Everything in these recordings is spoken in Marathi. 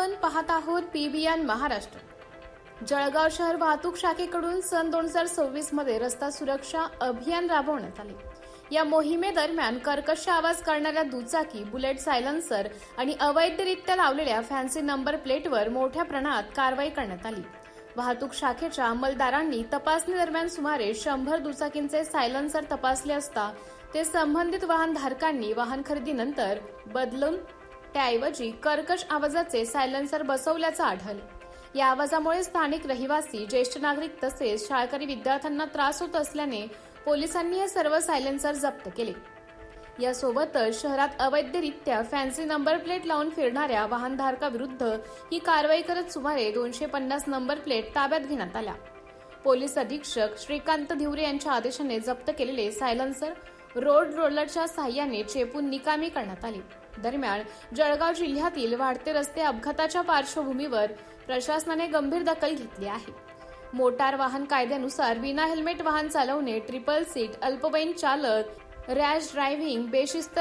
आपण पाहत आहोत पीबीएन महाराष्ट्र। जळगाव शहर वाहतूक शाखेकडून सन 2026 मध्ये रस्ता सुरक्षा अभियान राबवण्यात आले। या मोहिमेदरम्यान कर्कश आवाज करणाऱ्या दुचाकी, बुलेट सायलेन्सर आणि अवैधरित्या लावलेल्या फॅन्सी नंबर प्लेटवर मोठ्या प्रमाणात कारवाई करण्यात आली। वाहतूक शाखेच्या अंमलदारांनी तपासणी दरम्यान सुमारे 100 दुचाकींचे सायलेन्सर तपासले असता ते संबंधित वाहन धारकांनी वाहन खरेदीनंतर बदलून त्याऐवजी कर्कश आवाजाचे सायलेन्सर बसवल्याचं आढळले। या आवाजामुळे स्थानिक रहिवासी, ज्येष्ठ नागरिक तसेच शाळकरी विद्यार्थ्यांना त्रास होत असल्याने पोलिसांनी हे सर्व सायलेन्सर जप्त केले। यासोबतच शहरात अवैधरित्या फॅन्सी नंबर प्लेट लावून फिरणाऱ्या वाहनधारकाविरुद्ध ही कारवाई करत सुमारे 250 नंबर प्लेट ताब्यात घेण्यात आल्या। पोलीस अधीक्षक श्रीकांत धिवरे यांच्या आदेशाने जप्त केलेले सायलेन्सर रोड रोलरच्या साहाय्याने चेपून निकामी करण्यात आले। दरम्यान जळगाव जिल्ह्यातील वाढते रस्ते अपघाताच्या पार्श्वभूमीवर प्रशासनाने गंभीर दखल घेतली आहे। मोटार वाहन कायद्यानुसार विना हेल्मेट वाहन चालवणे, ट्रिपल सीट, अल्पवयीन चालक, रॅश ड्रायव्हिंग, बेशिस्त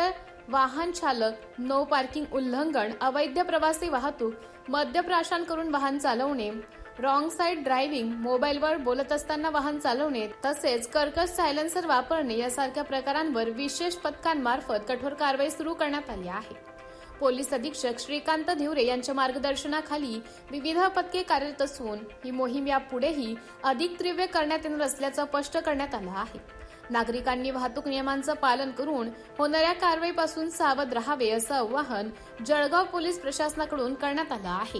वाहन चालक, नो पार्किंग उल्लंघन, अवैध प्रवासी वाहतूक, मद्यप्राशन करून वाहन चालवणे, रॉंग साइड ड्रायव्हिंग, मोबाईलवर बोलत असताना वाहन चालवणे तसेच कर्कश सायलेन्सर वापरणे यासारख्या प्रकारांवर विशेष पथकांमार्फत कठोर कारवाई सुरू करण्यात आली आहे। पोलीस अधीक्षक श्रीकांत धिवरे यांच्या मार्गदर्शनाखाली विविध पथके कार्यरत असून ही मोहीम यापुढेही अधिक तीव्र करण्यात येणार असल्याचं स्पष्ट करण्यात आलं आहे। नागरिकांनी वाहतूक नियमांचं पालन करून होणाऱ्या कारवाईपासून सावध राहावे असं आवाहन जळगाव पोलीस प्रशासनाकडून करण्यात आलं आहे।